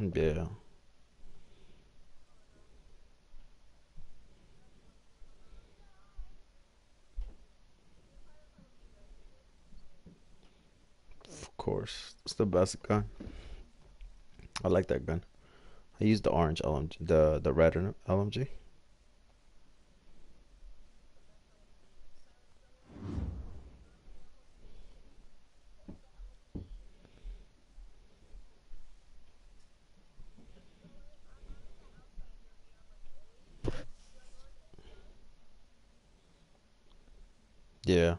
Yeah. Of course. It's the best gun. I like that gun. I used the orange LMG, the red LMG. Yeah.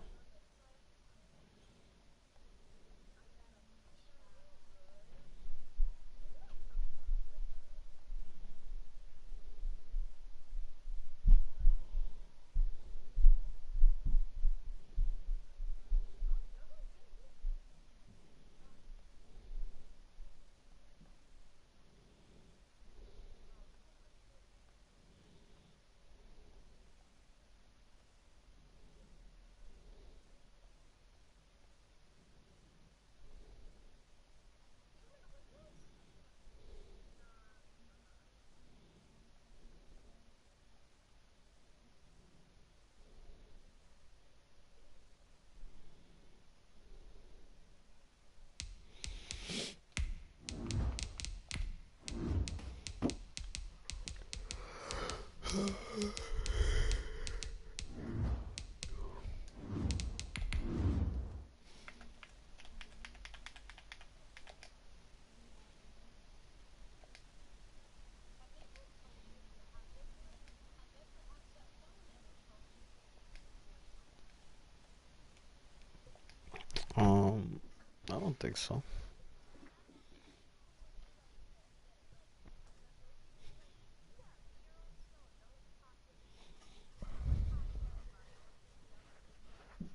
I don't think so.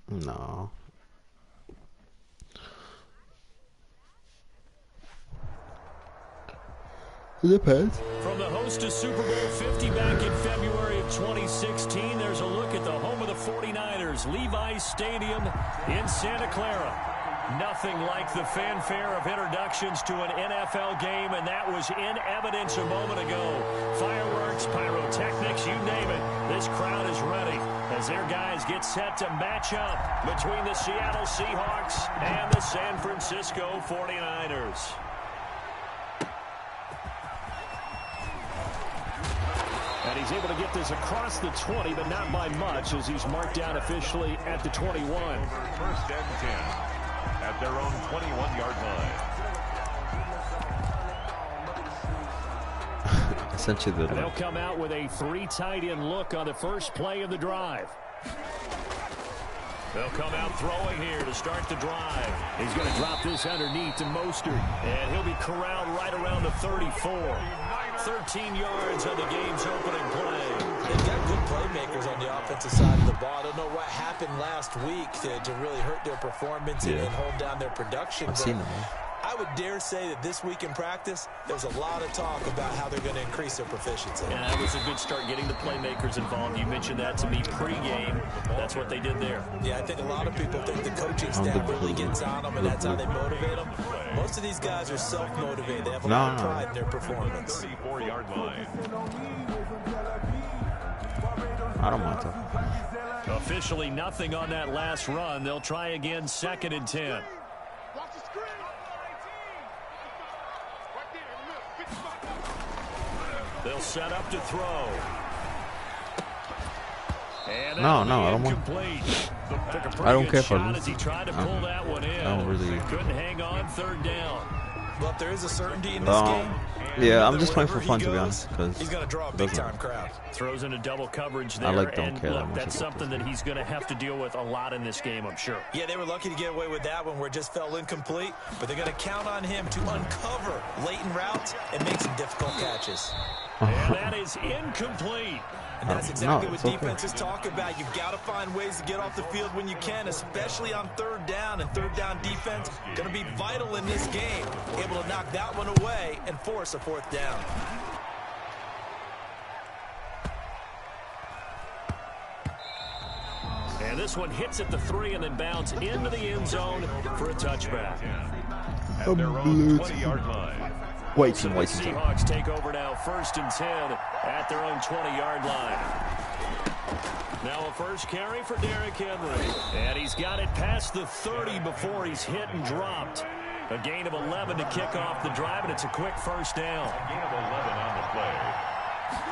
No. It depends. From the host of Super Bowl 50 back in February of 2016, there's a look at the home of the 49ers, Levi's Stadium in Santa Clara. Nothing like the fanfare of introductions to an NFL game, and that was in evidence a moment ago. Fireworks, pyrotechnics, you name it. This crowd is ready as their guys get set to match up between the Seattle Seahawks and the San Francisco 49ers. And he's able to get this across the 20, but not by much, as he's marked down officially at the 21. First and 10 at their own 21-yard line. Essentially, they'll come out with a 3 tight end look on the first play of the drive. They'll come out throwing here to start the drive. He's going to drop this underneath to Mostert, and he'll be corralled right around the 34. 13 yards on the game's opening play. They've got good playmakers on the offensive side of the ball. I don't know what happened last week to really hurt their performance and hold down their production. I've seen them. I would dare say that this week in practice, there's a lot of talk about how they're going to increase their proficiency. And that was a good start, getting the playmakers involved. You mentioned that to me pregame. That's what they did there. Yeah, I think a lot of people think the coaching staff really gets on them, and that's how they motivate them. Most of these guys are self-motivated. They have a lot of pride in their performance. 34-yard line. I don't want to. Officially nothing on that last run. They'll try again, 2nd and 10. They'll set up to throw. And no, I don't want. I don't care for this. He tried to pull that one in. I don't really. Couldn't hang on 3rd down. But there is a certainty in this game. Yeah, I'm just playing for fun, to be honest. He's going to draw a big-time crowd. Throws into double coverage there. I don't care look, that's something that he's going to have to deal with a lot in this game, I'm sure. Yeah, they were lucky to get away with that one where it just fell incomplete. But they're going to count on him to uncover latent routes and make some difficult catches. And that is incomplete. And that's exactly what defenses talk about. You've got to find ways to get off the field when you can, especially on 3rd down. And 3rd down defense going to be vital in this game. Able to knock that one away and force a 4th down. And this one hits at the 3 and then bounds into the end zone for a touchback. At their own 20-yard line. White team, The white team. Seahawks take over now, 1st and 10 at their own 20-yard line. Now a first carry for Derrick Henry. And he's got it past the 30 before he's hit and dropped. A gain of 11 to kick off the drive, and it's a quick first down. A gain of 11 on the play.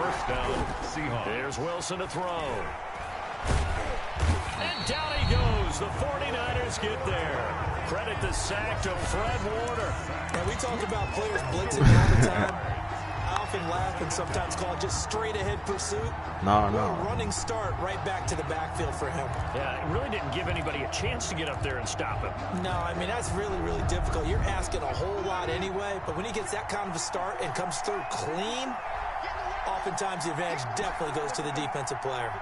First down, Seahawks. Here's Wilson to throw. And down he goes. The 49ers get there. Credit the sack to Fred Warner. And we talk about players blitzing all the time. I often laugh and sometimes call it just straight ahead pursuit. No. A running start right back to the backfield for him. Yeah, it really didn't give anybody a chance to get up there and stop him. No, I mean, that's really, really difficult. You're asking a whole lot anyway, but when he gets that kind of a start and comes through clean, oftentimes the advantage definitely goes to the defensive player.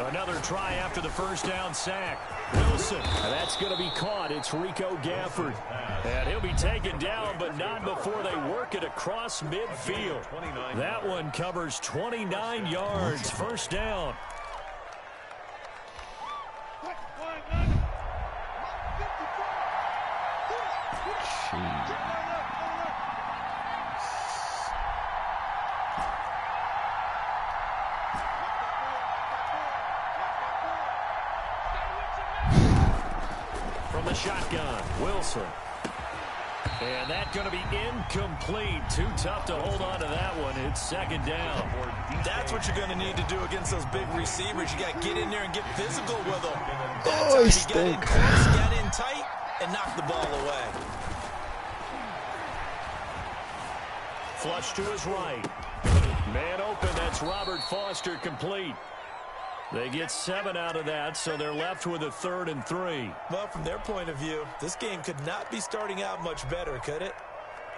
Another try after the first down sack. Wilson, that's going to be caught. It's Rico Gafford. And he'll be taken down, but not before they work it across midfield. That one covers 29 yards. First down. From the shotgun, Wilson. And that's going to be incomplete. Too tough to hold on to that one. It's second down. That's what you're going to need to do against those big receivers. You got to get in there and get physical with them. Oh, That's how you get in close, get in tight, and knock the ball away. Flush to his right. Man open, that's Robert Foster, complete. They get 7 out of that, so they're left with a 3rd and 3. Well, from their point of view, this game could not be starting out much better, could it?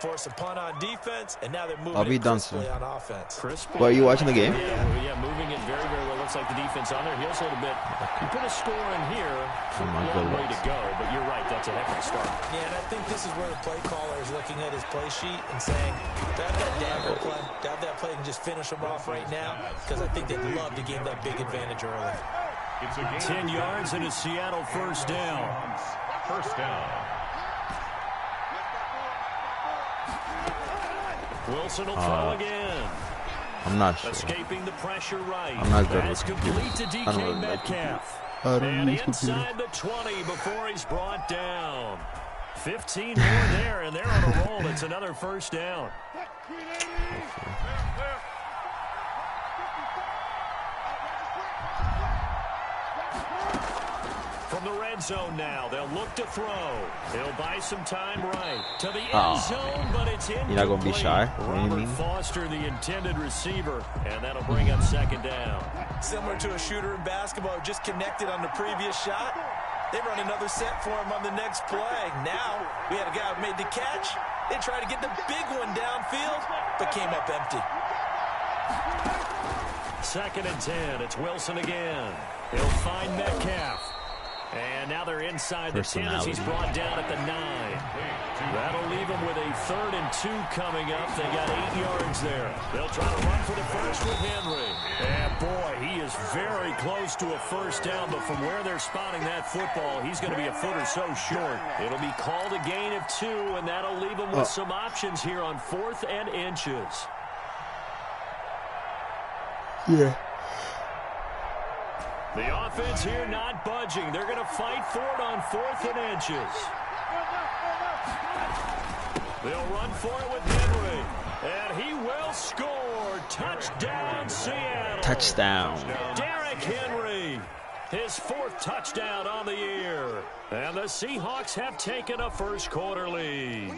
Force a punt on defense, and now they're moving it crisply on offense. Well, are you watching the game? Yeah, moving it very, very well. Looks like the defense on there. Heels a little bit. You put a score in here, long way to go, but you're right, that's a heck of a start. Yeah, and I think this is where the play caller is looking at his play sheet and saying, grab that dagger play, grab that play and just finish them off right now, because I think they'd love to gain that big advantage early. 10 yards and a Seattle first down. First down. Wilson will throw again. I'm not sure. Escaping the pressure right. I'm not good That's with complete to computers. I don't DK really like Metcalf. computers. And inside the 20 before he's brought down. 15 more there, and they're on a roll. It's another first down. From the red zone now, they'll look to throw. He'll buy some time right to the end zone, but it's incomplete. You're not going to be shy? Robert Foster, the intended receiver, and that'll bring up second down. Similar to a shooter in basketball, just connected on the previous shot. They run another set for him on the next play. Now, we had a guy who made the catch. They tried to get the big one downfield, but came up empty. Second and 10. It's Wilson again. He'll find Metcalf. And now they're inside the 10 as he's brought down at the 9. That'll leave them with a 3rd and 2 coming up. They got 8 yards there. They'll try to run for the first with Henry. And boy, he is very close to a first down, but from where they're spotting that football, he's going to be a foot or so short. It'll be called a gain of 2, and that'll leave them with some options here on 4th and inches. Yeah. The offense here not budging. They're going to fight for it on 4th and inches. They'll run for it with Henry. And he will score. Touchdown, Seattle. Touchdown. Derrick Henry. His 4th touchdown on the year. And the Seahawks have taken a first quarter lead.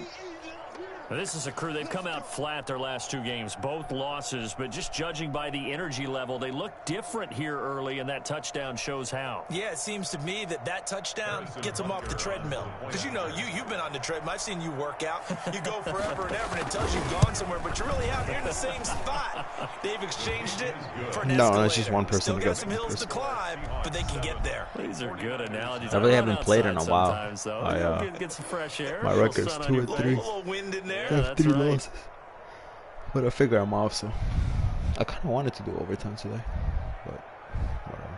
This is a crew. They've come out flat their last 2 games, both losses, but just judging by the energy level, they look different here early, and that touchdown shows how. Yeah, it seems to me that touchdown gets them off the treadmill. Because, you know, you've been on the treadmill. I've seen you work out. You go forever and ever, and it tells you've gone somewhere, but you're really out here in the same spot. They've exchanged it for an escalator. No, it's just one person. Still got some hills to climb, but they can get there. These are good analogies. I really haven't played in a while. Get some fresh air. My record's 2 and 3. A little wind in there. I have 3 losses. But I figure I'm off, so I kind of wanted to do overtime today, but whatever.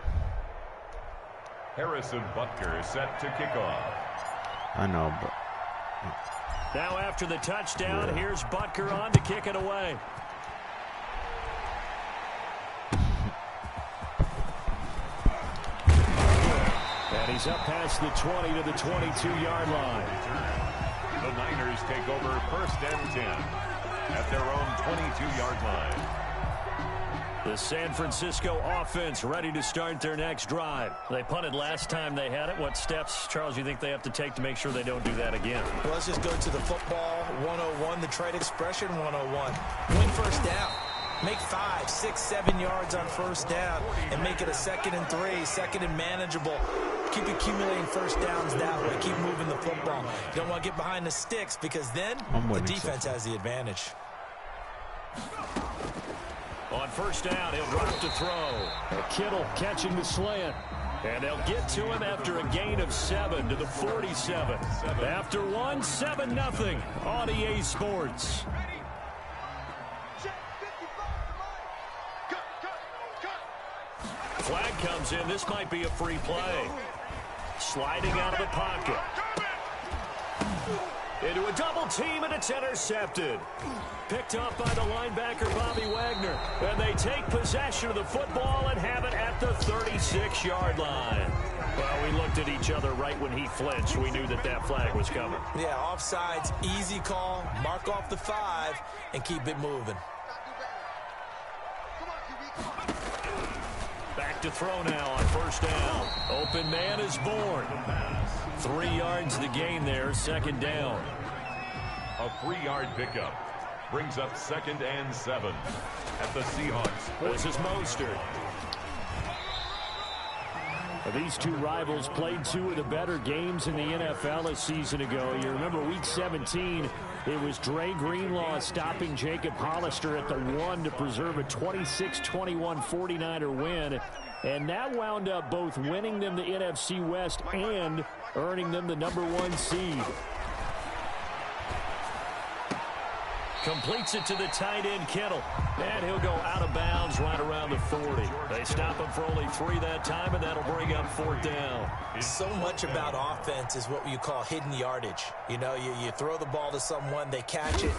Harrison Butker is set to kick off. I know, but Now after the touchdown, here's Butker on to kick it away. And he's up past the 20 to the 22-yard line. The Niners take over 1st and 10 at their own 22-yard line. The San Francisco offense ready to start their next drive. They punted last time they had it. What steps, Charles, you think they have to take to make sure they don't do that again? Well, let's just go to the football 101, the trade expression 101. Win first down. Make 5, 6, 7 yards on first down and make it a 2nd and 3, 2nd and manageable. Keep accumulating first downs that way. Keep moving the football. You don't want to get behind the sticks because then the defense has the advantage. On first down, he'll drop to throw. Kittle catching the slant. And they'll get to him after a gain of 7 to the 47. After 1, 7-0 on EA Sports. Flag comes in. This might be a free play. Sliding out of the pocket. Into a double team, and it's intercepted. Picked up by the linebacker, Bobby Wagner. And they take possession of the football and have it at the 36-yard line. Well, we looked at each other right when he flinched. We knew that that flag was coming. Yeah, offsides, easy call. Mark off the 5 and keep it moving. Back to throw now on first down. Open man is born. 3 yards the gain there, 2nd down. A 3-yard pickup brings up 2nd and 7 at the Seahawks. This is Mostert. These two rivals played 2 of the better games in the NFL a season ago. You remember week 17, it was Dre Greenlaw stopping Jacob Hollister at the 1 to preserve a 26-21 49er win. And that wound up both winning them the NFC West and earning them the #1 seed. Completes it to the tight end, Kittle. And he'll go out of bounds right around the 40. They stop him for only 3 that time, and that'll bring up 4th down. So much about offense is what you call hidden yardage. You know, you throw the ball to someone, they catch it,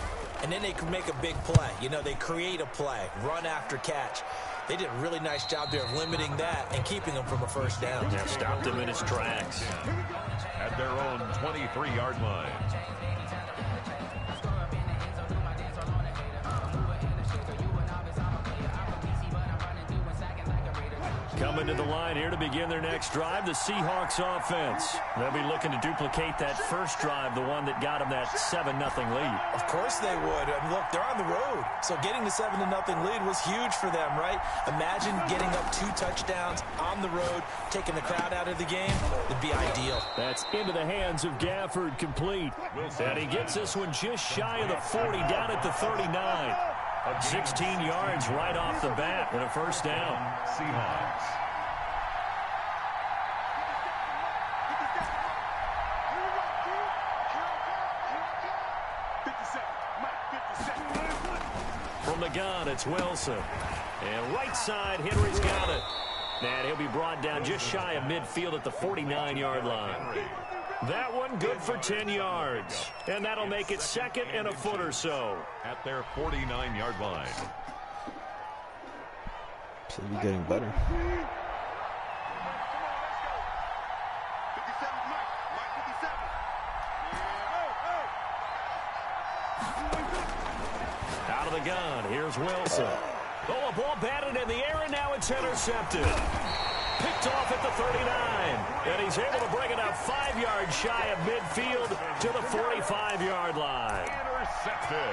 and then they can make a big play. You know, they create a play, run after catch. They did a really nice job there of limiting that and keeping him from a first down. Yeah, stopped him in his tracks. At their own 23-yard line. Coming to the line here to begin their next drive, the Seahawks offense. They'll be looking to duplicate that first drive, the one that got them that 7-0 lead. Of course they would. I mean, look, they're on the road. So getting the 7-0 lead was huge for them, right? Imagine getting up 2 touchdowns on the road, taking the crowd out of the game. It'd be ideal. That's into the hands of Gafford, complete. And he gets this one just shy of the 40, down at the 39. 16 yards right off the bat and a first down. Seahawks. From the gun, it's Wilson. And right side, Henry's got it. And he'll be brought down just shy of midfield at the 49-yard line. That one good for 10 yards. And that'll make it 2nd and a foot or so. At their 49-yard line. should be getting better. Out of the gun, here's Wilson. Oh, a ball batted in the air, and now it's intercepted. Picked off at the 39, and he's able to bring it up 5 yards shy of midfield to the 45-yard line.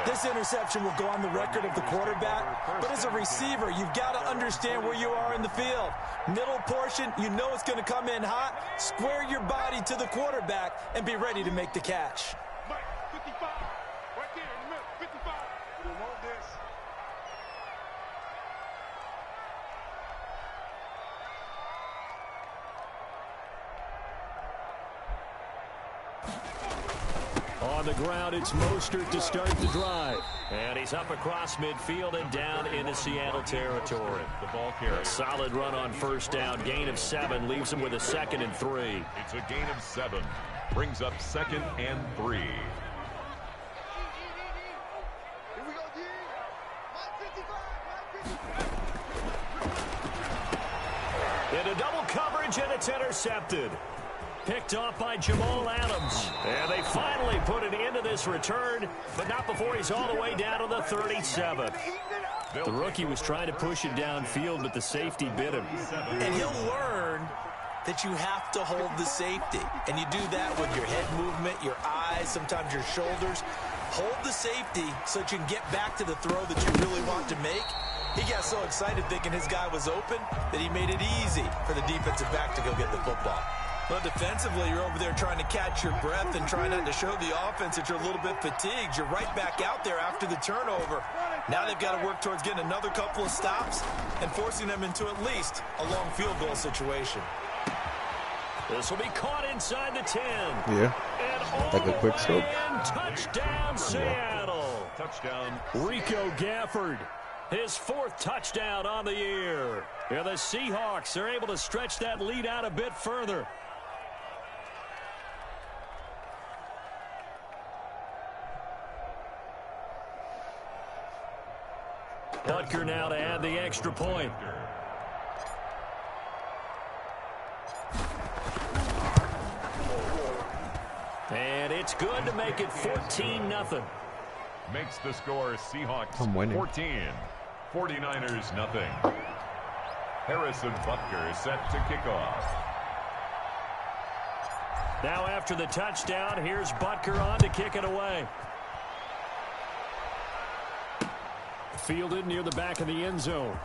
This interception will go on the record of the quarterback, but as a receiver, you've got to understand where you are in the field. Middle portion, you know it's going to come in hot. Square your body to the quarterback and be ready to make the catch. On the ground, it's Mostert to start the drive. And he's up across midfield and down into Seattle territory. The ball carrier. A solid run on first down. Gain of 7 leaves him with a 2nd and 3. It's a gain of 7. Brings up 2nd and 3. Into double coverage, and it's intercepted. Picked off by Jamal Adams. And they finally put an end to this return, but not before he's all the way down to the 37th. The rookie was trying to push it downfield, but the safety bit him. And he'll learn that you have to hold the safety. And you do that with your head movement, your eyes, sometimes your shoulders. Hold the safety so that you can get back to the throw that you really want to make. He got so excited thinking his guy was open that he made it easy for the defensive back to go get the football. Well, defensively, you're over there trying to catch your breath and trying not to show the offense that you're a little bit fatigued. You're right back out there after the turnover. Now they've got to work towards getting another couple of stops and forcing them into at least a long field goal situation. This will be caught inside the 10. Yeah. And Like a quick scope. Touchdown, Seattle. Touchdown. Rico Gafford. His 4th touchdown on the year. And the Seahawks are able to stretch that lead out a bit further. Butker now to add the extra point. And it's good to make it 14-0. Makes the score Seahawks I'm winning. 14. 49ers nothing. Harrison Butker set to kick off. Now after the touchdown, here's Butker on to kick it away. Fielded near the back of the end zone.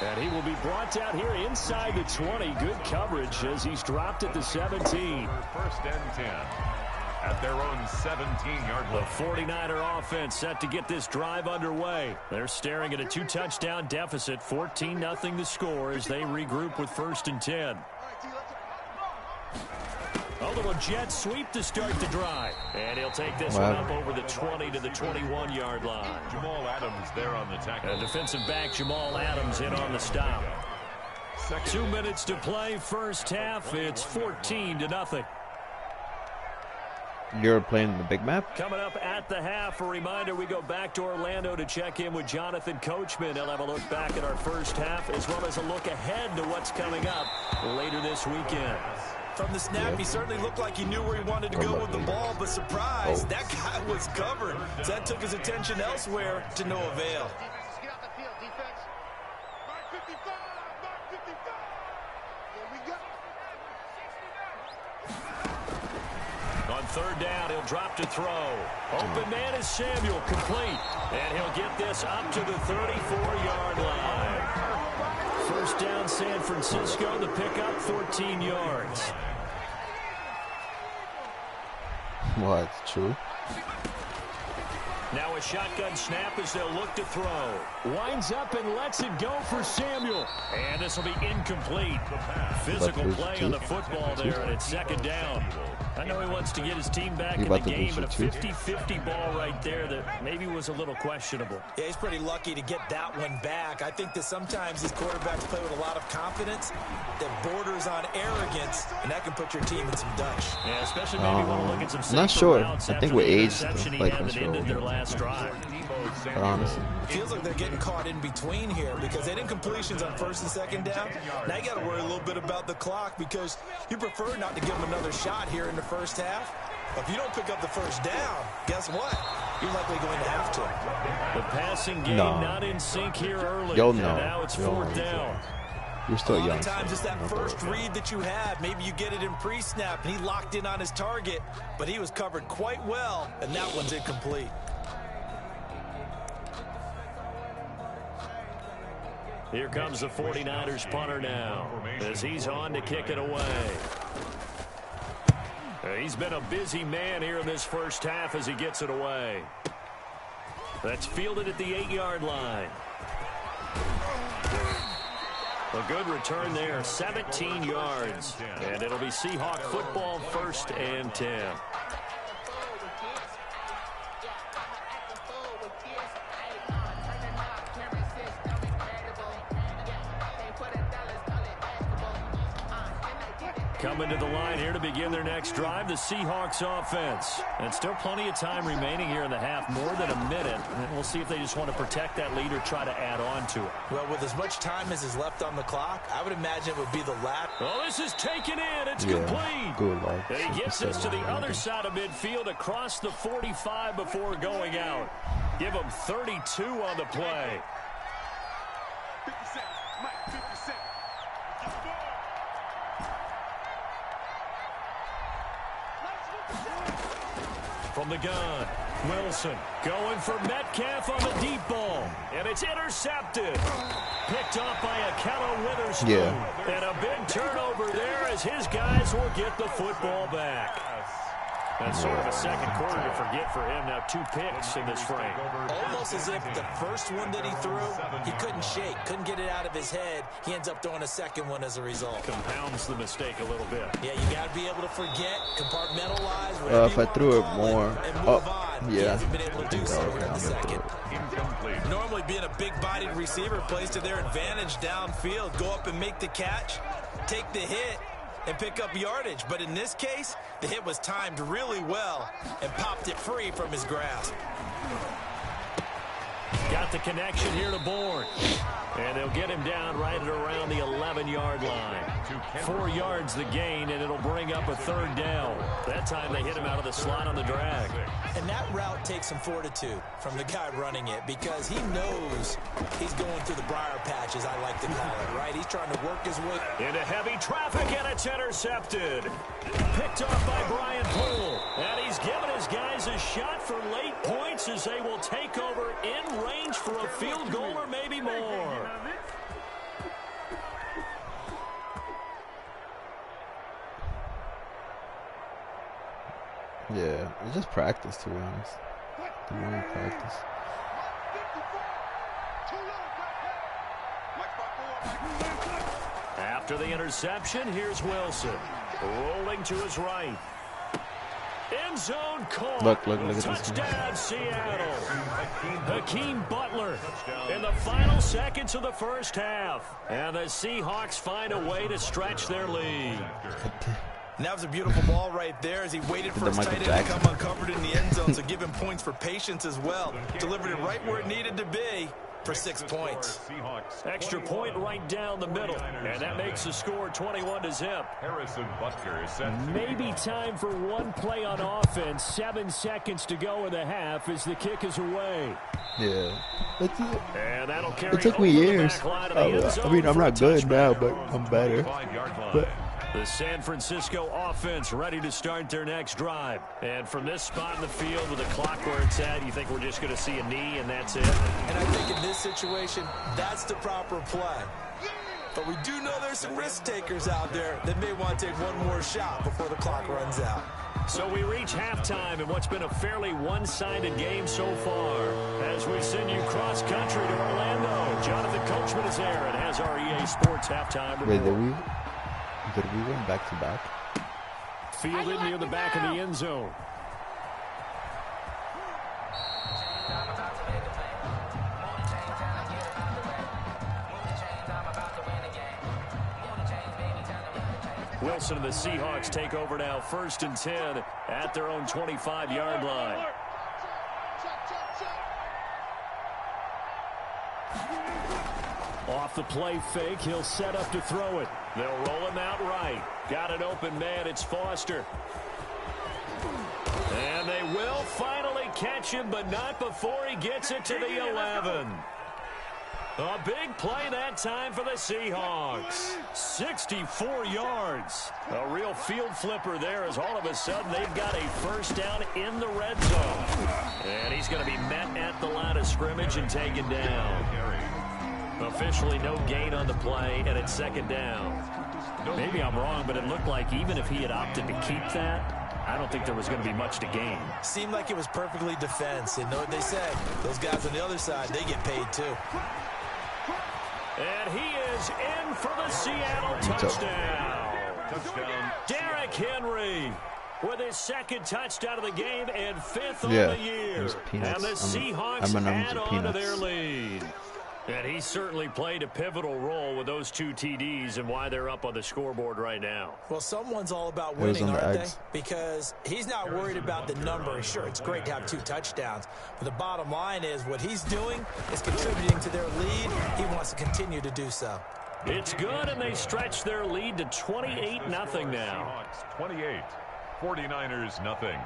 And he will be brought down here inside the 20. Good coverage as he's dropped at the 17. First and 10. At their own 17-yard line. The 49er offense set to get this drive underway. They're staring at a 2-touchdown deficit. 14-0 the score as they regroup with 1st and 10. A little jet sweep to start the drive. And he'll take this one up over the 20 to the 21-yard line. Jamal Adams there on the tackle. And defensive back Jamal Adams in on the stop. 2 minutes to play, first half. It's 14-0. You're playing the big map? Coming up at the half, a reminder, we go back to Orlando to check in with Jonathan Coachman. He'll have a look back at our first half as well as a look ahead to what's coming up later this weekend. From the snap, he certainly looked like he knew where he wanted to go with the ball, but surprise, that guy was covered. So that took his attention elsewhere to no avail. On 3rd down, he'll drop to throw. Open man is Samuel, complete. And he'll get this up to the 34-yard line. First down, San Francisco. The pickup, 14 yards. Well, that's true. Now a shotgun snap as they'll look to throw. Winds up and lets it go for Samuel. And this will be incomplete. Physical play on the football there, and it's 2nd down. I know he wants to get his team back in the game, but a 50-50 ball right there that maybe was a little questionable. Yeah, he's pretty lucky to get that one back. I think that sometimes these quarterbacks play with a lot of confidence that borders on arrogance, and that can put your team in some Dutch. Yeah, especially maybe want to look at some I'm not sure. I think with age, like ended their last drive. But honestly, it feels like they're getting caught in between here because they didn't completions on 1st and 2nd down. Now you got to worry a little bit about the clock because you prefer not to give them another shot here in the first half. But if you don't pick up the first down, guess what? You're likely going to have to. The passing game not in sync here early. You'll And know. now it's 4th down. you're still A lot young. of times so it's that don't first worry. read that you have. Maybe you get it in pre-snap, and he locked in on his target, but he was covered quite well, and that one's incomplete. Here comes the 49ers punter now as he's on to kick it away. He's been a busy man here in this first half as he gets it away. That's fielded at the 8-yard line. A good return there, 17 yards. And it'll be Seahawk football, 1st and 10. Coming to the line here to begin their next drive, the Seahawks offense. And still plenty of time remaining here in the half, more than a minute. And we'll see if they just want to protect that lead or try to add on to it. Well, with as much time as is left on the clock, I would imagine it would be the latter. Oh, this is taken in. It's complete. Good luck. And he gets this to the other side of midfield across the 45 before going out. Give him 32 on the play. 50 seconds. Mike, 50 seconds. From the gun, Wilson going for Metcalf on the deep ball. And it's intercepted. Picked off by Akello Witherspoon. Yeah. And a big turnover there as his guys will get the football back. That's sort of a second quarter to forget for him. Now 2 picks in this frame. Almost as if the first one that he threw, he couldn't shake, couldn't get it out of his head. He ends up throwing a second one as a result. Compounds the mistake a little bit. Yeah, you got to be able to forget, compartmentalize. If I threw it more, He yeah. hasn't been able to do so here in the second. Normally being a big-bodied receiver plays to their advantage downfield. Go up and make the catch, take the hit, and pick up yardage. But in this case, the hit was timed really well and popped it free from his grasp. Got the connection here to Bourne. And they'll get him down right at around the 11-yard line. 4 yards the gain, and it'll bring up a 3rd down. That time they hit him out of the slot on the drag. And that route takes some fortitude from the guy running it because he knows he's going through the briar patch, as I like to call it, right? He's trying to work his way into heavy traffic, and it's intercepted. Picked off by Brian Poole. And he's given his guys a shot for late points as they will take over in range for a field goal or maybe more. Yeah, it's just practice, to be honest. The more practice. After the interception, here's Wilson. Rolling to his right. End zone caught. Look at this. Touchdown, Seattle. Hakeem Butler in the final seconds of the first half. And the Seahawks find a way to stretch their lead. And that was a beautiful ball right there as he waited for his tight end to come uncovered in the end zone. So give him points for patience as well. Delivered it right where it needed to be for 6 points. Extra point right down the middle. And that makes the score 21-0. Harrison Butker is set. Maybe time for one play on offense. 7 seconds to go in the half as the kick is away. Yeah. And that'll carry it took me over the years. back line of the end zone I mean, I'm for a not good touchback. now, but I'm better. But the San Francisco offense ready to start their next drive. And from this spot in the field with the clock where it's at, you think we're just going to see a knee and that's it? And I think in this situation, that's the proper play. But we do know there's some risk takers out there that may want to take one more shot before the clock runs out. So we reach halftime in what's been a fairly one-sided game so far. As we send you cross-country to Orlando, Jonathan Coachman is there and has our EA Sports halftime report. wait, did we win back-to-back? Fielded near the back of the end zone. Wilson and the Seahawks take over now, 1st and 10 at their own 25-yard line. Off the play fake, he'll set up to throw it. They'll roll him out right. Got an open man, it's Foster. And they will finally catch him, but not before he gets it to the 11. A big play that time for the Seahawks. 64 yards. A real field flipper there as all of a sudden they've got a first down in the red zone. And he's going to be met at the line of scrimmage and taken down. Officially no gain on the play, and it's 2nd down. Maybe I'm wrong, but it looked like even if he had opted to keep that, I don't think there was going to be much to gain. Seemed like it was perfectly defense. And know what they say? Those guys on the other side, they get paid too. And he is in for the Seattle touchdown. Touchdown. Derrick Henry with his second touchdown of the game and fifth on Yeah, the year. those peanuts. And the Seahawks M&Ms add and on to peanuts. their lead. And he certainly played a pivotal role with those 2 TDs and why they're up on the scoreboard right now. Well, someone's all about was winning, on the aren't they? eggs. Because he's not worried about the number. Sure, it's great to have 2 touchdowns. But the bottom line is what he's doing is contributing to their lead. He wants to continue to do so. It's good, and they stretch their lead to 28-0 now. Seahawks 28, 49ers nothing.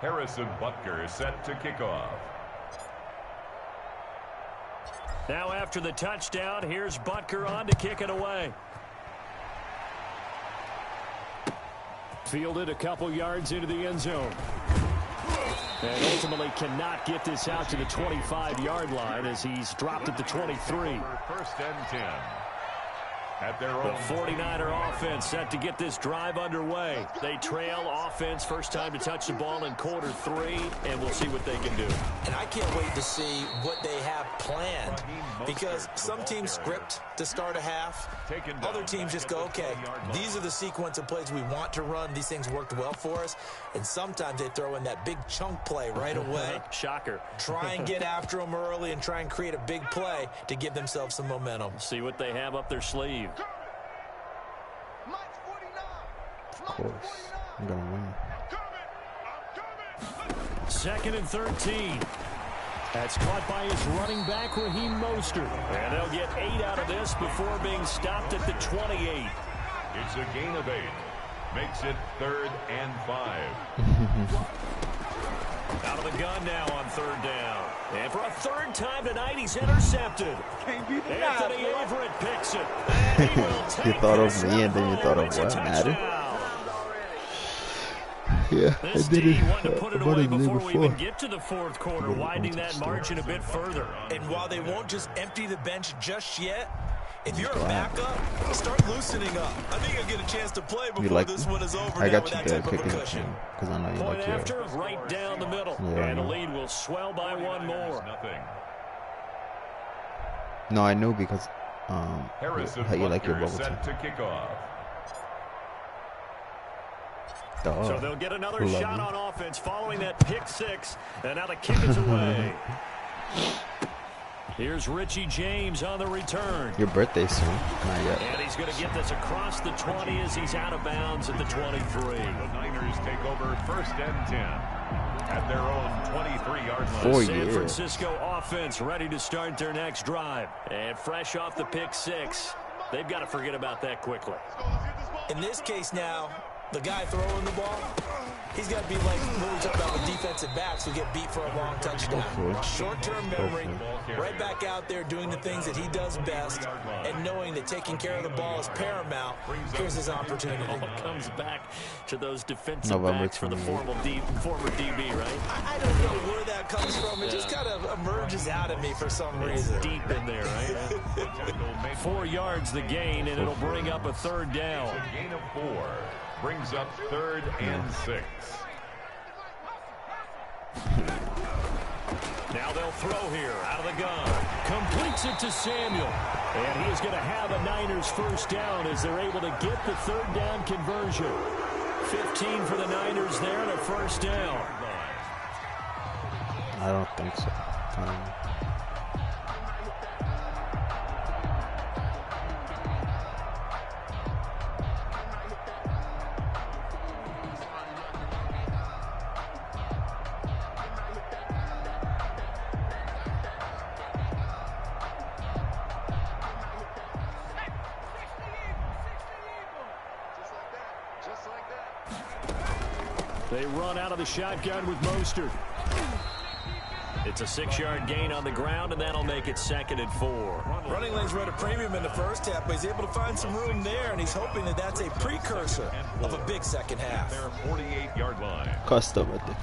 Harrison Butker set to kick off. Now after the touchdown, here's Butker on to kick it away. Fielded a couple yards into the end zone. And ultimately cannot get this out to the 25-yard line as he's dropped at the 23. First and 10. At their The own 49er offense set to get this drive underway. They trail offense, first time to touch the ball in quarter 3, and we'll see what they can do. And I can't wait to see what they have planned, because some teams script to start a half. Other teams just go, okay, these are the sequence of plays we want to run. These things worked well for us. And sometimes they throw in that big chunk play right away. Shocker. Try and get after them early and try and create a big play to give themselves some momentum. See what they have up their sleeve. Of course. I'm going to win. 2nd and 13. That's caught by his running back, Raheem Mostert. And they'll get 8 out of this before being stopped at the 28. It's a gain of 8. Makes it 3rd and 5. Out of the gun now on 3rd down. And for a 3rd time tonight, he's intercepted. Anthony Averett picks it. And he will take You thought of this me and then you one thought home. of It's a what, Madden? touchdown. Yeah, This I did D it wanted to put it about away a day before we before. even get to the 4th quarter, widening that margin a bit further. And while they won't just empty the bench just yet, if you're a backup, start loosening up. I think you'll get a chance to play You before like this me? one is over I now got with you that there type of a kicking cushion. because I know you Point like after, yours. right down the middle. Yeah, I And the know. lead will swell by 1 more. Nothing. No, I know because Harrison how you like your Butker bubble set tea. to kick off. Dog. So they'll get another Love shot you. on offense following that pick 6. And now the kick is away. Here's Richie James on the return. Your birthday soon. Not yet. And he's going to get this across the 20 as he's out of bounds at the 23. The Niners take over 1st and 10 at their own 23-yard line. 4 San years. Francisco offense ready to start their next drive. And fresh off the pick 6, they've got to forget about that quickly. In this case now, the guy throwing the ball, he's got to be like what we talk about with defensive backs who get beat for a long touchdown. Hopefully. Short-term memory, right back out there doing the things that he does best, and knowing that taking care of the ball is paramount. Here's his opportunity. All comes back to those defensive November backs for the 28th. former DB, right? I don't know where that comes from. It just kind of emerges out of me for some reason. Deep in there, right? 4 yards the gain, and it'll bring up a 3rd down. A gain of 4 brings up 3rd and 6. Now they'll throw here out of the gun. Completes it to Samuel. And he is going to have a Niners 1st down as they're able to get the 3rd down conversion. 15 for the Niners there and a 1st down. I don't think so. They run out of the shotgun with Mostert. It's a 6-yard gain on the ground, and that'll make it 2nd and 4. Running lanes were at a premium in the first half, but he's able to find some room there, and he's hoping that that's a precursor of a big second half. Their 48-yard line. Custom, I think.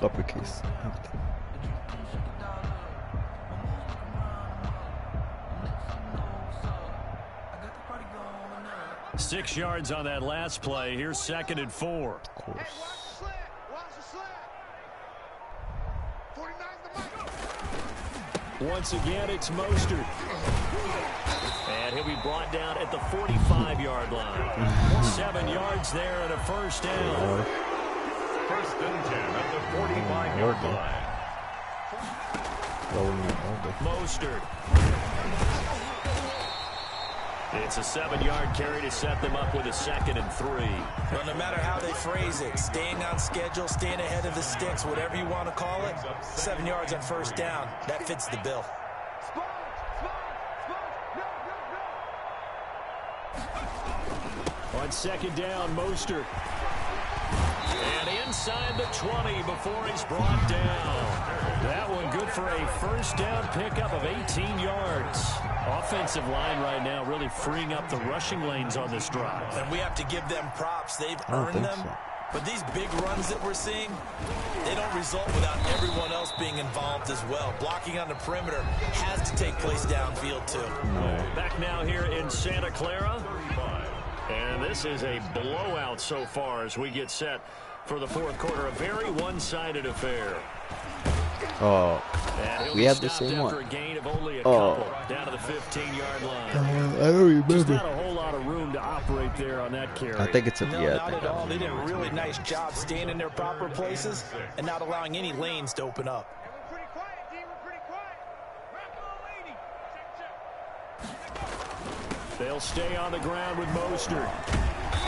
Uppercase. 6 yards on that last play. Here's 2nd and 4. Of course. Once again, it's Mostert. And he'll be brought down at the 45-yard line. 7 yards there and a first down. 1st and 10 at the 45-yard line. Mostert. It's a 7-yard carry to set them up with a 2nd and 3. Well, no matter how they phrase it, staying on schedule, staying ahead of the sticks, whatever you want to call it, 7 yards on first down, that fits the bill. On 2nd down, Mostert. And inside the 20 before he's brought down. That one good for a first down pickup of 18 yards. Offensive line right now really freeing up the rushing lanes on this drive. And we have to give them props. They've earned them. So. But these big runs that we're seeing, they don't result without everyone else being involved as well. Blocking on the perimeter has to take place downfield too. Back now here in Santa Clara. And this is a blowout so far as we get set for the 4th quarter. A very one-sided affair. Oh, we have the same one. A gain of only a couple, down to the 15-yard line. I don't remember. Just not a whole lot of room to operate there on that carry. I think it's a not at all. They did a really nice job staying in their proper places and not allowing any lanes to open up. They'll stay on the ground with Mostert.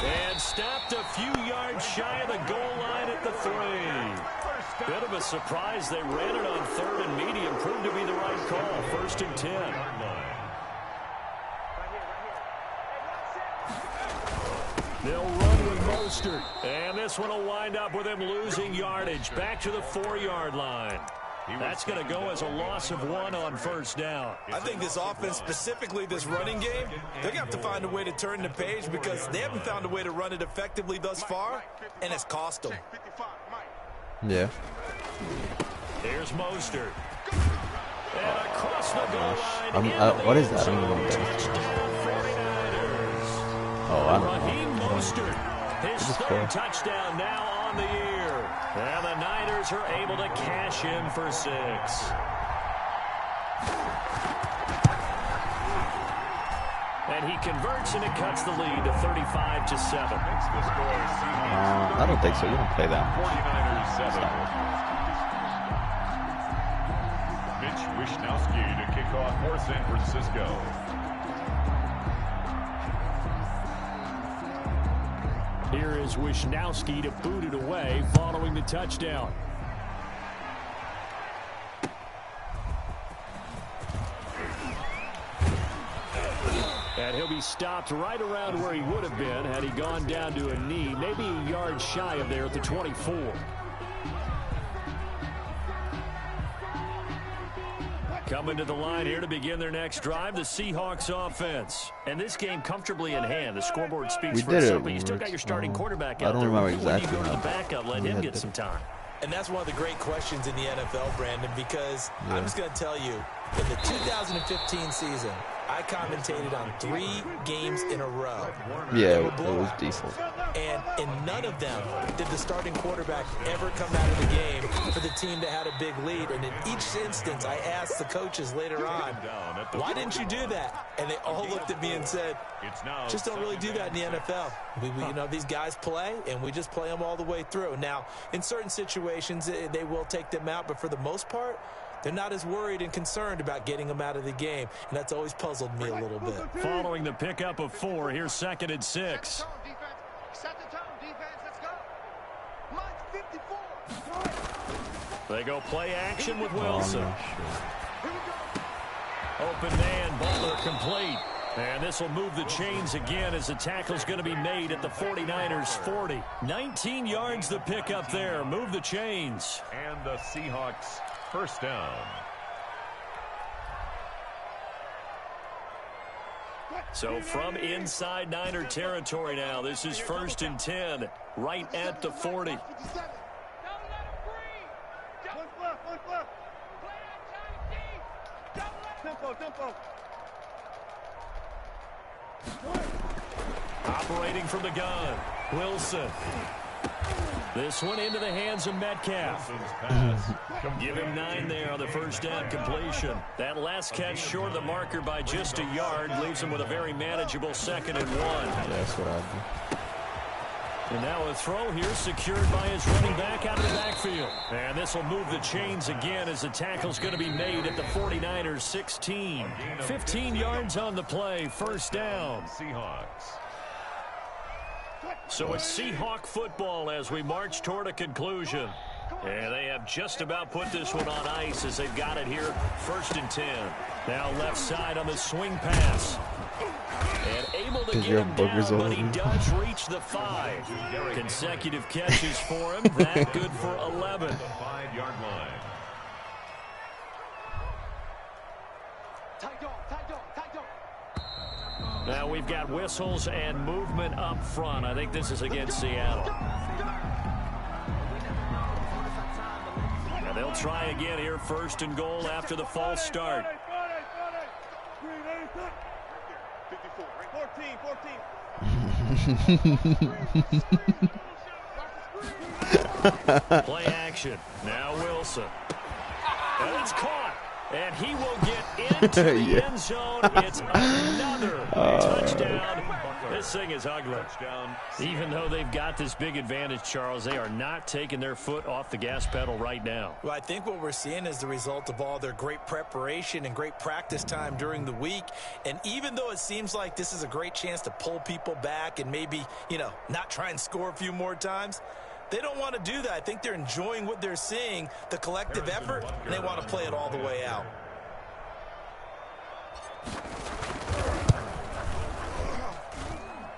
And stopped a few yards shy of the goal line at the 3. Bit of a surprise. They ran it on 3rd and medium. Proved to be the right call. 1st and 10. They'll run with Mostert. And this one will wind up with him losing yardage. Back to the 4-yard line. That's going to go as a loss of 1 on first down. I think this offense, specifically this running game, they're going to have to find a way to turn the page because they haven't found a way to run it effectively thus far, and it's cost them. Yeah. Here's Mostert. And across the goal line. What is that? I don't know what that is. Oh, I don't know. Raheem Mostert, his 3rd touchdown now on the year. And the Niners are able to cash in for 6. And he converts, and it cuts the lead to 35-7. I don't think so. You don't play that. 49ers 7. Mitch Wishnowsky to kick off for San Francisco. Here is Wishnowsky to boot it away following the touchdown. And he'll be stopped right around where he would have been had he gone down to a knee, maybe a yard shy of there at the 24. Coming to the line here to begin their next drive, the Seahawks offense. And this game comfortably in hand. The scoreboard speaks for itself, but you still got your starting quarterback out there. I don't remember exactly. When you go to the backup, let him get some time. And that's one of the great questions in the NFL, Brandon, because I'm just going to tell you, in the 2015 season, I commentated on 3 games in a row. Yeah, it was decent. And in none of them did the starting quarterback ever come out of the game for the team that had a big lead. And in each instance, I asked the coaches later on, why didn't you do that? And they all looked at me and said, just don't really do that in the NFL. You know, these guys play, and we just play them all the way through. Now, in certain situations, they will take them out, but for the most part, they're not as worried and concerned about getting them out of the game, and that's always puzzled me a little bit. Following the pickup of 4, here's 2nd and 6. They go play action with Wilson. Open man, Butler complete. And this will move the chains again as the tackle's going to be made at the 49ers 40. 19 yards the pickup there. Move the chains. And the Seahawks first down. So from inside Niner territory now, this is 1st and 10, right at the 40. Operating from the gun, Wilson. This one into the hands of Metcalf. Give him 9 there on the first down completion. That last catch short of the marker by just a yard leaves him with a very manageable 2nd and 1. Yeah, that's what I do. And now a throw here secured by his running back out of the backfield. And this will move the chains again as the tackle's going to be made at the 49ers 16. 15 yards on the play, first down. Seahawks. So it's Seahawk football as we march toward a conclusion. And they have just about put this one on ice as they've got it here, 1st and 10. Now left side on the swing pass. And able to get him down, but he does reach the 5. Consecutive catches for him. That good for 11. The 5-yard line. Now we've got whistles and movement up front. I think this is against Seattle. And they'll try again here, 1st and goal after the false start. 14. Play action. Now Wilson. And it's caught. And he will get into the end zone. It's another touchdown. This thing is ugly. Even though they've got this big advantage, Charles, they are not taking their foot off the gas pedal right now. Well, I think what we're seeing is the result of all their great preparation and great practice time during the week. And even though it seems like this is a great chance to pull people back and maybe, not try and score a few more times, they don't want to do that. I think they're enjoying what they're seeing, the collective effort, and they want to play it all the way out.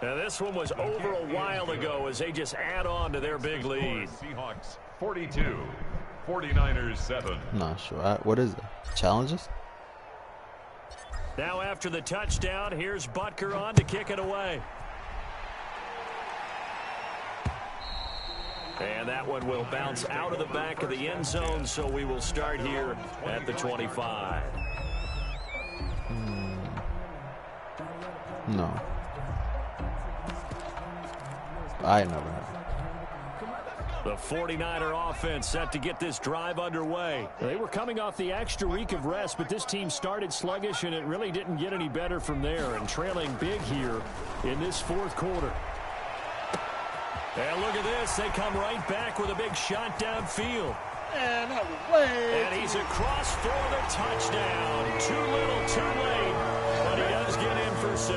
Now this one was over a while ago as they just add on to their big lead. Seahawks 42, 49ers 7. Not sure. What is it? Challenges? Now after the touchdown, here's Butker on to kick it away. And that one will bounce out of the back of the end zone, so we will start here at the 25. No. I never have. The 49er offense set to get this drive underway. They were coming off the extra week of rest, but this team started sluggish, and it really didn't get any better from there, and trailing big here in this 4th quarter. And look at this. They come right back with a big shot downfield. Man, that was way. And he's across for the touchdown. Too little, too late. But he does get in for 6.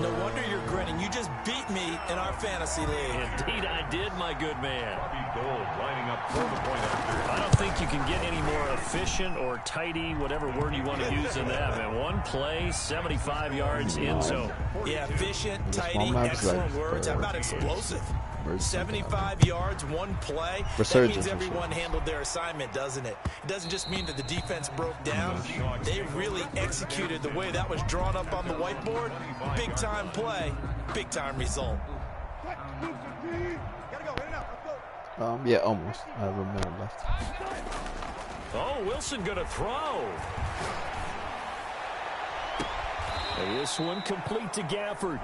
No wonder you're grinning. You just beat me in our fantasy league. Indeed I did, my good man. Bobby Gold lining up for the point after. I don't think you can get any more efficient or tidy, whatever word you want to use in that, man. One play, 75 yards in zone. Yeah, efficient, tidy, excellent words. How about explosive? 75 yards, one play. That means everyone handled their assignment, doesn't it? It doesn't just mean that the defense broke down. They really executed the way that was drawn up on the whiteboard. Big-time play, big-time result. Yeah, almost. I have a minute left. Oh, Wilson going to throw. This one complete to Gafford.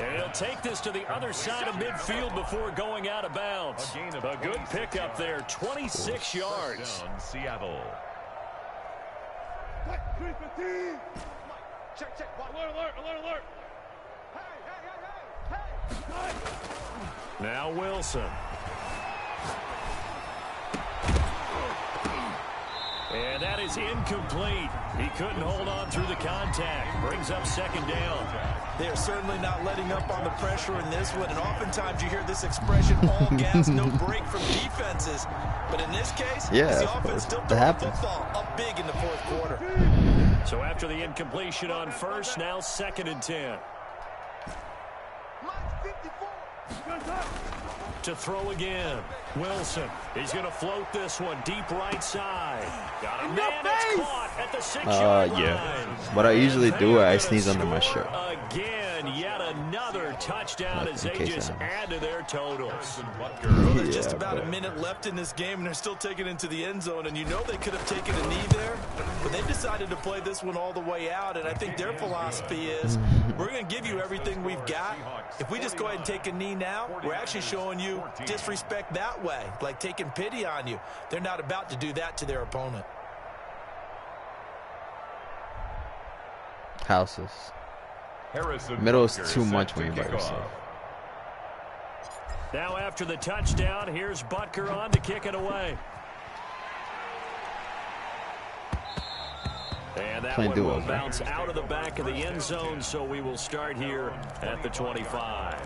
And he'll take this to the other side of midfield before going out of bounds. A good pickup there, 26 yards. Seattle. Check. Alert. Hey. Now Wilson. And that is incomplete. He couldn't hold on through the contact. Brings up 2nd down. They are certainly not letting up on the pressure in this one. And oftentimes you hear this expression, all gas, no break from defenses. But in this case, the offense still throwing the football up big in the 4th quarter. So after the incompletion on 1st, now 2nd and 10. To throw again. Wilson. He's going to float this one deep right side. Got a man. It's caught at the 6-yard line. Yeah. What I usually do, I sneeze under my shirt. Again, yet another touchdown as they just add to their totals. Well, there's just about a minute left in this game, and they're still taking it into the end zone. And you know they could have taken a knee there, but they decided to play this one all the way out. And I think their philosophy is we're going to give you everything we've got. If we just go ahead and take a knee now, we're actually showing you disrespect that way, like taking pity on you. They're not about to do that to their opponent. Houses. Harrison Middle is Butker too set much to when you're by kick yourself. off. Now after the touchdown, here's Butker on to kick it away. And that one will bounce out of the back of the end zone, so we will start here at the 25.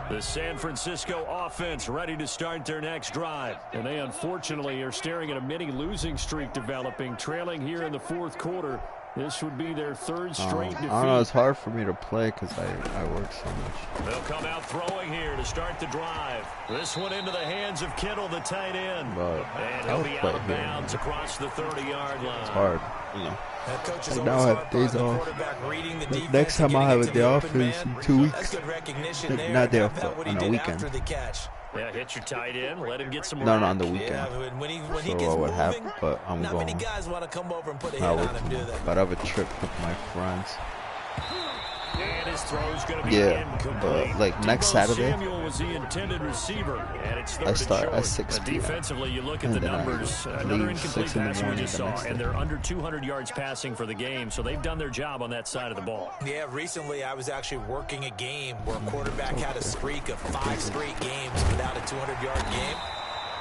The San Francisco offense ready to start their next drive. And they unfortunately are staring at a mini losing streak developing, trailing here in the fourth quarter. This would be their third straight defeat. I don't know, it's hard for me to play because I work so much. They'll come out throwing here to start the drive. This one into the hands of Kittle, the tight end. But And I he'll would be play out of here. bounds across the 30-yard line. It's hard, you know. Coach Now I have days off. Next time I'll have a day off is in 2 weeks. Not day off, but on a weekend. Yeah, hit your tight end, let him get some No, run. on the weekend. So I would have, but I'm not going. many guys want to come over and put a hit I on would, him, do they? but I have a trip with my friends. And his throw's going to be Yeah, incomplete. but like next Deebo Saturday, Samuel was the intended receiver, and it's third I and start short. at 6 p.m. Defensively, you look at the And then I numbers. Another leave incomplete 6 in the pass we morning just the saw, next and day. they're under 200 yards passing for the game, so they've done their job on that side of the ball. Yeah, recently I was actually working a game where a quarterback had a streak of 5 straight games without a 200-yard game.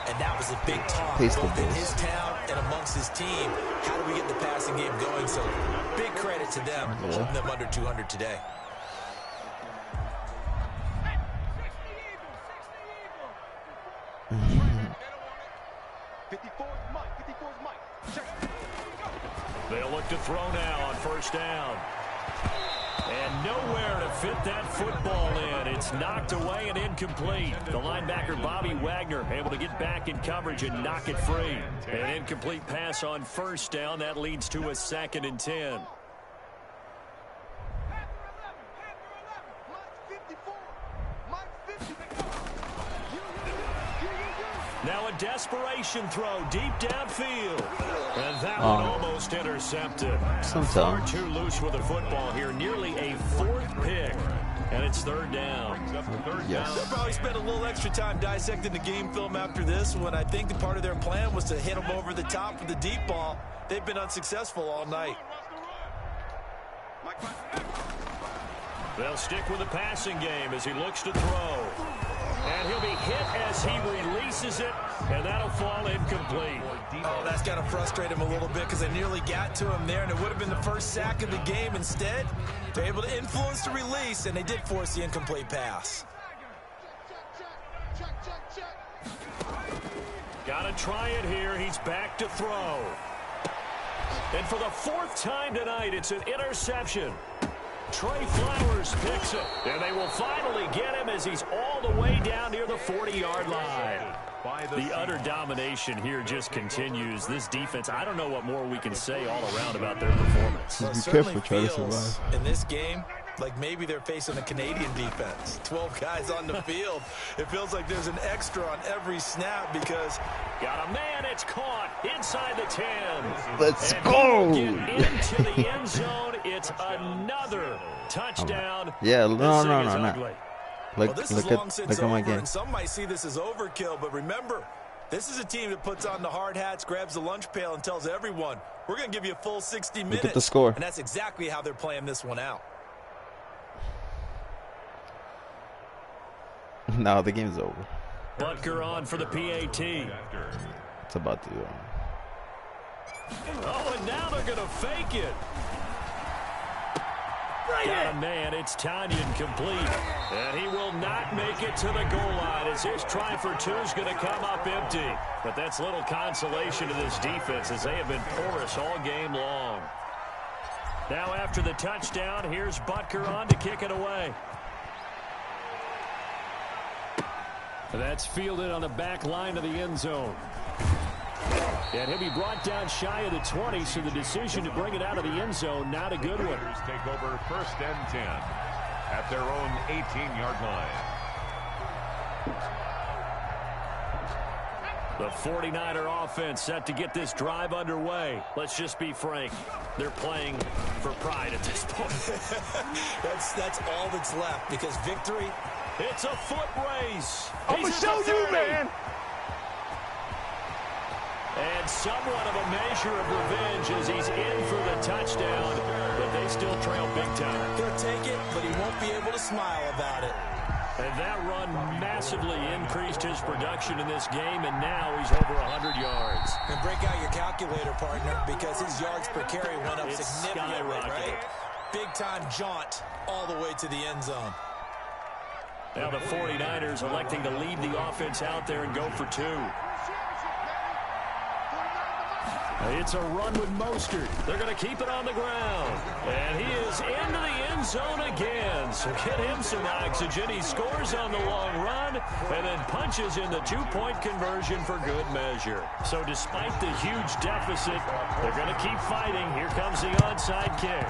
And that was a big talk, Pace the both in Bulls. his town and amongst his team. How do we get the passing game going? So big credit to them, holding them under 200 today. They'll look to throw now on first down. And nowhere to fit that football in. It's knocked away and incomplete. The linebacker, Bobby Wagner, able to get back in coverage and knock it free. An incomplete pass on first down. That leads to a 2nd and 10. Now a desperation throw deep downfield. And that one almost intercepted. Far Sometimes. too loose with the football here. Nearly a 4th pick. And it's 3rd down. Yes. They'll probably spend a little extra time dissecting the game film after this one. I think the part of their plan was to hit them over the top with the deep ball. They've been unsuccessful all night. They'll stick with the passing game as he looks to throw. And he'll be hit as he releases it, and that'll fall incomplete. Oh, that's got to frustrate him a little bit because they nearly got to him there, and it would have been the first sack of the game. Instead, they're able to influence the release, and they did force the incomplete pass. Got to try it here. He's back to throw. And for the 4th time tonight, it's an interception. Trey Flowers picks it, and they will finally get him as he's all the way down near the 40-yard line. The utter domination here just continues. This defense, I don't know what more we can say all around about their performance. Well, Be careful, try to feels survive. in this game like maybe they're facing a Canadian defense. 12 guys on the field. It feels like there's an extra on every snap because got a man, it's caught inside the 10. Let's And go! he will get into the end zone. It's another touchdown. Yeah, This no, thing is no. ugly. well, Look this is long at since my over, game. and some might see this as overkill, but remember, this is a team that puts on the hard hats, grabs the lunch pail, and tells everyone, we're going to give you a full 60 minutes. Look at the score. And that's exactly how they're playing this one out. No, the game's over. Butker on for the PAT. It's about to. Oh, and now they're going to fake it. Got a man, it's Tanyan complete. And he will not make it to the goal line as his try for 2 is going to come up empty. But that's little consolation to this defense as they have been porous all game long. Now after the touchdown, here's Butker on to kick it away. That's fielded on the back line of the end zone. And he'll be brought down shy of the 20, so the decision to bring it out of the end zone, not a good one. Take over 1st and 10. at their own 18-yard line. The 49er offense set to get this drive underway. Let's just be frank. They're playing for pride at this point. That's all that's left, because victory... It's a foot race. I'm going to show you, man. And somewhat of a measure of revenge as he's in for the touchdown, but they still trail big time. He'll take it, but he won't be able to smile about it. And that run massively increased his production in this game, and now he's over 100 yards. And break out your calculator, partner, because his yards per carry went up significantly, right? Big-time jaunt all the way to the end zone. Now the 49ers electing to leave the offense out there and go for two. It's a run with Mostert. They're going to keep it on the ground. And he is into the end zone again. So get him some oxygen. He scores on the long run and then punches in the two-point conversion for good measure. So despite the huge deficit, they're going to keep fighting. Here comes the onside kick.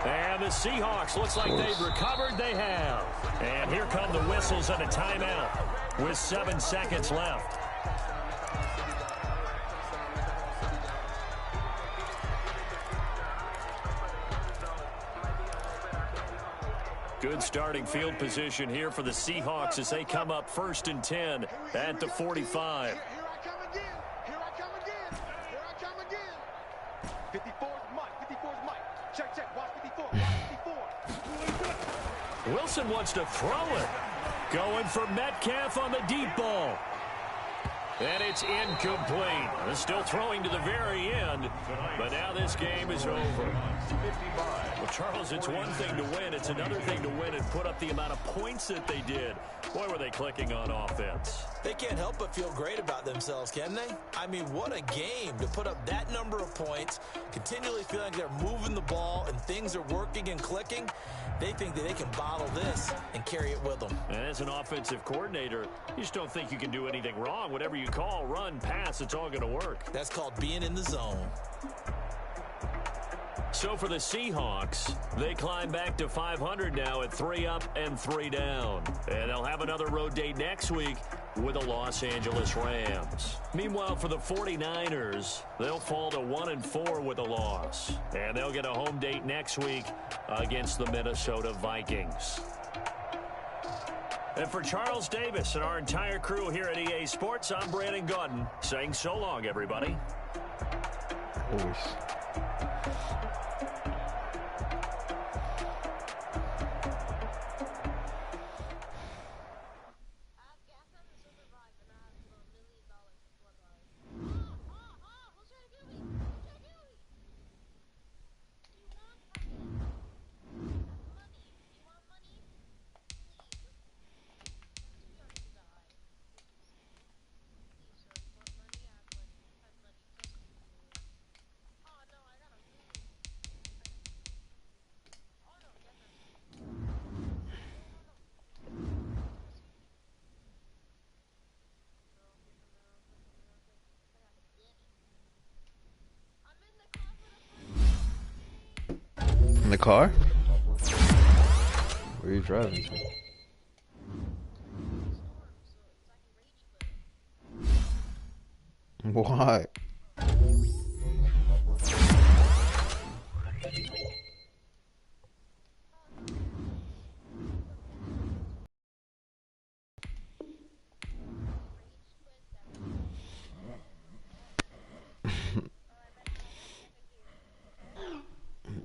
And the Seahawks, looks like they've recovered. They have. And here come the whistles and a timeout with 7 seconds left. Good starting field position here for the Seahawks as they come up 1st and 10 at the 45. Here I come again. Here I come again. Here I come again. 54 is Mike. 54 is Mike. Check, check. Watch 54. Watch 54. Wilson wants to throw it. Going for Metcalf on the deep ball. And it's incomplete. They're still throwing to the very end, but now this game is over. Well, Charles, it's one thing to win. It's another thing to win and put up the amount of points that they did. Boy, were they clicking on offense. They can't help but feel great about themselves, can they? I mean, what a game to put up that number of points, continually feeling like they're moving the ball and things are working and clicking. They think that they can bottle this and carry it with them. And as an offensive coordinator, you just don't think you can do anything wrong. Whatever you call, run, pass, it's all going to work. That's called being in the zone. So for the Seahawks, they climb back to 500 now at 3 up and 3 down. And they'll have another road date next week with the Los Angeles Rams. Meanwhile, for the 49ers, they'll fall to 1 and 4 with a loss. And they'll get a home date next week against the Minnesota Vikings. And for Charles Davis and our entire crew here at EA Sports, I'm Brandon Gaudin saying so long, everybody. Always. In the car? Where are you driving to? Why?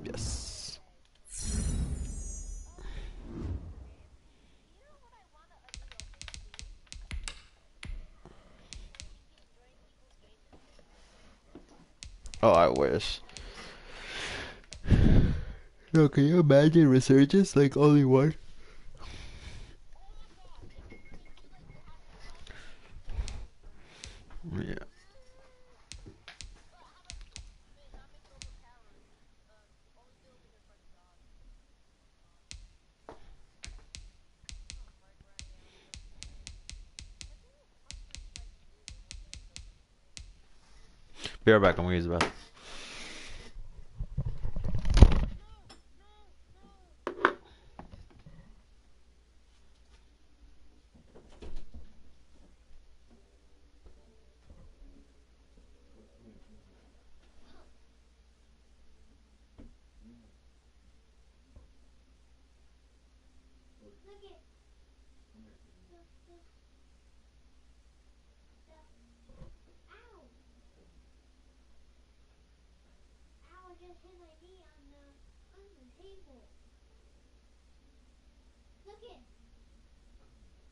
Yes. Oh, I wish. Yo, can you imagine resurgence like only one? Yeah. Be right back. I'm gonna use the bathroom. can I be on the table? Look it.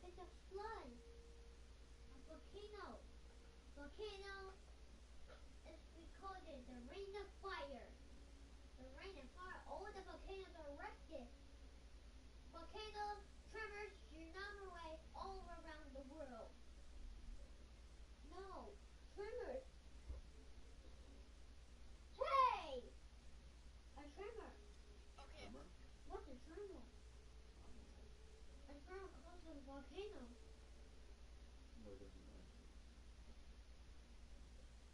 It's a flood. A volcano. Volcano is we call it the rain of fire. The rain of fire. All the volcanoes are erupted. Volcanoes, tremors, tsunami all around the world. No, tremors. Hey! A tremor. Okay. What's a tremor? A tremor causes a volcano. Where did you learn?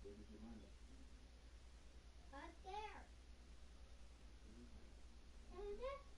Where did you learn it? Right there. And that's